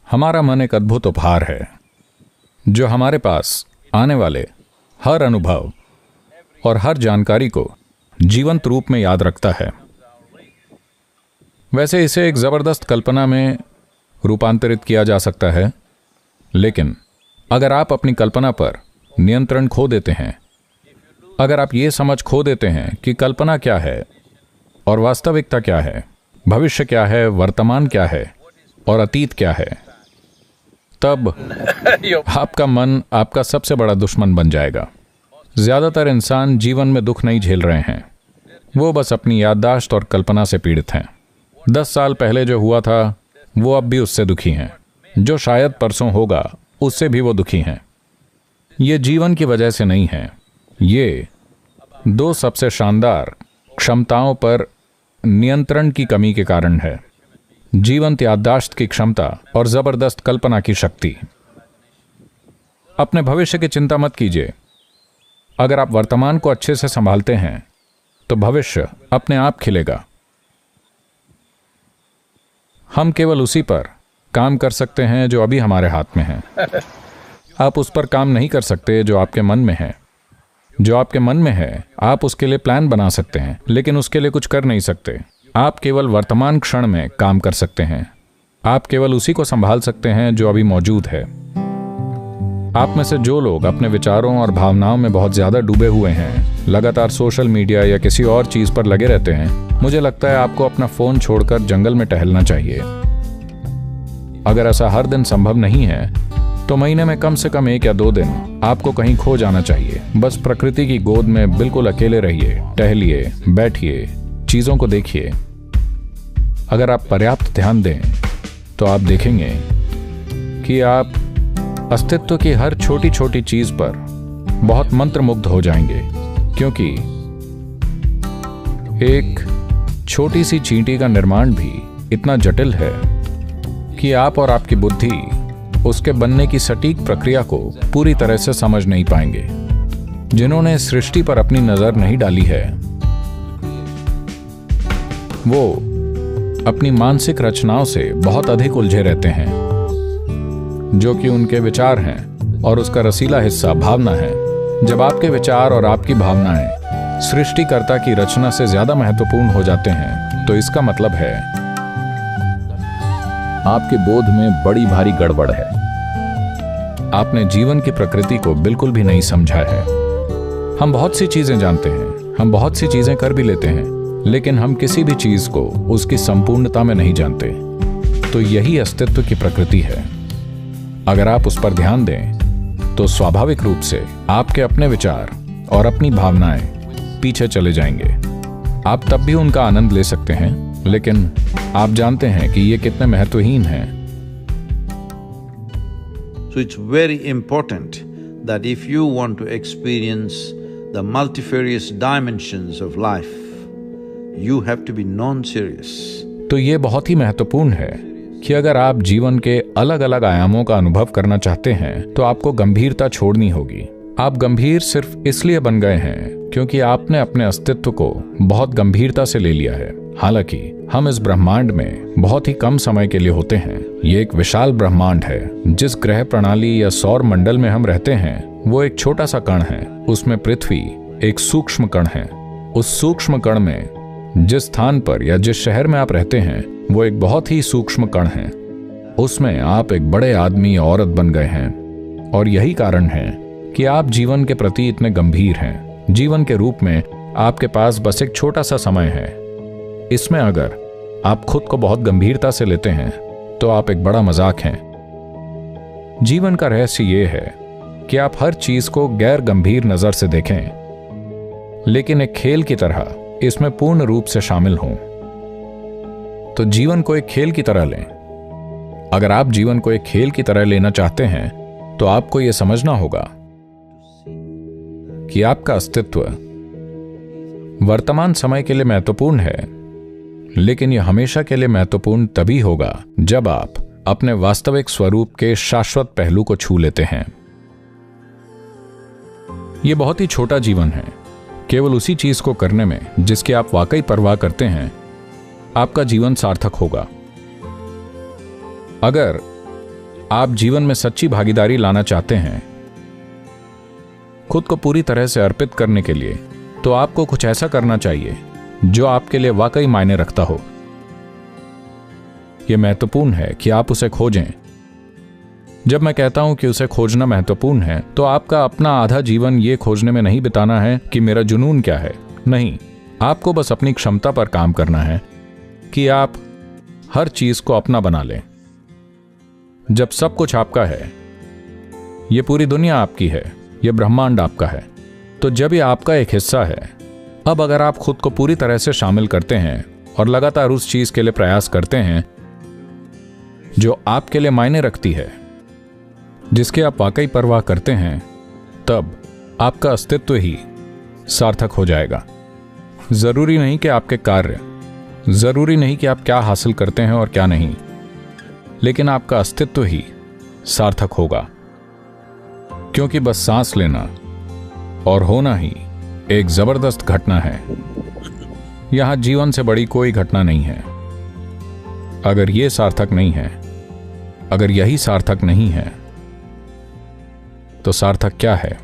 हमारा मन एक अद्भुत उपहार है जो हमारे पास आने वाले हर अनुभव और हर जानकारी को जीवंत रूप में याद रखता है। वैसे इसे एक जबरदस्त कल्पना में रूपांतरित किया जा सकता है, लेकिन अगर आप अपनी कल्पना पर नियंत्रण खो देते हैं, अगर आप ये समझ खो देते हैं कि कल्पना क्या है और वास्तविकता क्या है, भविष्य क्या है, वर्तमान क्या है और अतीत क्या है, तब आपका मन आपका सबसे बड़ा दुश्मन बन जाएगा। ज्यादातर इंसान जीवन में दुख नहीं झेल रहे हैं, वो बस अपनी याददाश्त और कल्पना से पीड़ित हैं। 10 साल पहले जो हुआ था वो अब भी उससे दुखी हैं, जो शायद परसों होगा उससे भी वो दुखी हैं। ये जीवन की वजह से नहीं है, ये 2 सबसे शानदार क्षमताओं पर नियंत्रण की कमी के कारण है। जीवंत याददाश्त की क्षमता और जबरदस्त कल्पना की शक्ति। अपने भविष्य की चिंता मत कीजिए। अगर आप वर्तमान को अच्छे से संभालते हैं तो भविष्य अपने आप खिलेगा। हम केवल उसी पर काम कर सकते हैं जो अभी हमारे हाथ में है। आप उस पर काम नहीं कर सकते जो आपके मन में है। जो आपके मन में है आप उसके लिए प्लान बना सकते हैं, लेकिन उसके लिए कुछ कर नहीं सकते। आप केवल वर्तमान क्षण में काम कर सकते हैं। आप केवल उसी को संभाल सकते हैं जो अभी मौजूद है। आप में से जो लोग अपने विचारों और भावनाओं में बहुत ज्यादा डूबे हुए हैं, लगातार सोशल मीडिया या किसी और चीज पर लगे रहते हैं, मुझे लगता है आपको अपना फोन छोड़कर जंगल में टहलना चाहिए। अगर ऐसा हर दिन संभव नहीं है तो महीने में कम से कम 1 या 2 दिन आपको कहीं खो जाना चाहिए। बस प्रकृति की गोद में बिल्कुल अकेले रहिए, टहलिए, बैठिए, चीजों को देखिए। अगर आप पर्याप्त ध्यान दें तो आप देखेंगे कि आप अस्तित्व की हर छोटी छोटी चीज पर बहुत मंत्रमुग्ध हो जाएंगे, क्योंकि एक छोटी सी चींटी का निर्माण भी इतना जटिल है कि आप और आपकी बुद्धि उसके बनने की सटीक प्रक्रिया को पूरी तरह से समझ नहीं पाएंगे। जिन्होंने सृष्टि पर अपनी नजर नहीं डाली है वो अपनी मानसिक रचनाओं से बहुत अधिक उलझे रहते हैं, जो कि उनके विचार हैं और उसका रसीला हिस्सा भावना है। जब आपके विचार और आपकी भावनाएं सृष्टिकर्ता की रचना से ज्यादा महत्वपूर्ण हो जाते हैं तो इसका मतलब है आपके बोध में बड़ी भारी गड़बड़ है। आपने जीवन की प्रकृति को बिल्कुल भी नहीं समझा है। हम बहुत सी चीजें जानते हैं, हम बहुत सी चीजें कर भी लेते हैं, लेकिन हम किसी भी चीज को उसकी संपूर्णता में नहीं जानते। तो यही अस्तित्व की प्रकृति है। अगर आप उस पर ध्यान दें तो स्वाभाविक रूप से आपके अपने विचार और अपनी भावनाएं पीछे चले जाएंगे। आप तब भी उनका आनंद ले सकते हैं, लेकिन आप जानते हैं कि ये कितने महत्वहीन हैं। So it's very important that if you want to experience the multifarious dimensions of life, you have to be non-serious. तो ये बहुत ही महत्वपूर्ण है कि अगर आप जीवन के अलग अलग आयामों का अनुभव करना चाहते हैं तो आपको गंभीरता छोड़नी होगी। आप गंभीर सिर्फ इसलिए बन गए हैं क्योंकि आपने अपने अस्तित्व को बहुत गंभीरता से ले लिया है। हालांकि हम इस ब्रह्मांड में बहुत ही कम समय के लिए होते हैं। ये एक विशाल ब्रह्मांड है। जिस ग्रह प्रणाली या सौर मंडल में हम रहते हैं वो एक छोटा सा कण है। उसमें पृथ्वी एक सूक्ष्म कण है। उस सूक्ष्म कण में जिस स्थान पर या जिस शहर में आप रहते हैं वो एक बहुत ही सूक्ष्म कण है। उसमें आप एक बड़े आदमी औरत बन गए हैं और यही कारण है कि आप जीवन के प्रति इतने गंभीर हैं। जीवन के रूप में आपके पास बस एक छोटा सा समय है। इसमें अगर आप खुद को बहुत गंभीरता से लेते हैं तो आप एक बड़ा मजाक हैं। जीवन का रहस्य ये है कि आप हर चीज को गैर गंभीर नजर से देखें, लेकिन एक खेल की तरह इसमें पूर्ण रूप से शामिल हों। तो जीवन को एक खेल की तरह लें। अगर आप जीवन को एक खेल की तरह लेना चाहते हैं तो आपको यह समझना होगा कि आपका अस्तित्व वर्तमान समय के लिए महत्वपूर्ण है, लेकिन यह हमेशा के लिए महत्वपूर्ण तभी होगा जब आप अपने वास्तविक स्वरूप के शाश्वत पहलू को छू लेते हैं। यह बहुत ही छोटा जीवन है। केवल उसी चीज को करने में जिसकी आप वाकई परवाह करते हैं आपका जीवन सार्थक होगा। अगर आप जीवन में सच्ची भागीदारी लाना चाहते हैं, खुद को पूरी तरह से अर्पित करने के लिए, तो आपको कुछ ऐसा करना चाहिए जो आपके लिए वाकई मायने रखता हो। यह महत्वपूर्ण है कि आप उसे खोजें। जब मैं कहता हूं कि उसे खोजना महत्वपूर्ण है, तो आपका अपना आधा जीवन यह खोजने में नहीं बिताना है कि मेरा जुनून क्या है। नहीं, आपको बस अपनी क्षमता पर काम करना है कि आप हर चीज को अपना बना लें। जब सब कुछ आपका है, यह पूरी दुनिया आपकी है, यह ब्रह्मांड आपका है, तो जब यह आपका एक हिस्सा है, अब अगर आप खुद को पूरी तरह से शामिल करते हैं और लगातार उस चीज के लिए प्रयास करते हैं जो आपके लिए मायने रखती है, जिसके आप वाकई परवाह करते हैं, तब आपका अस्तित्व ही सार्थक हो जाएगा। जरूरी नहीं कि आपके कार्य, जरूरी नहीं कि आप क्या हासिल करते हैं और क्या नहीं, लेकिन आपका अस्तित्व ही सार्थक होगा, क्योंकि बस सांस लेना और होना ही एक जबरदस्त घटना है। यहां जीवन से बड़ी कोई घटना नहीं है। अगर यह सार्थक नहीं है, अगर यही सार्थक नहीं है, तो सार्थक क्या है?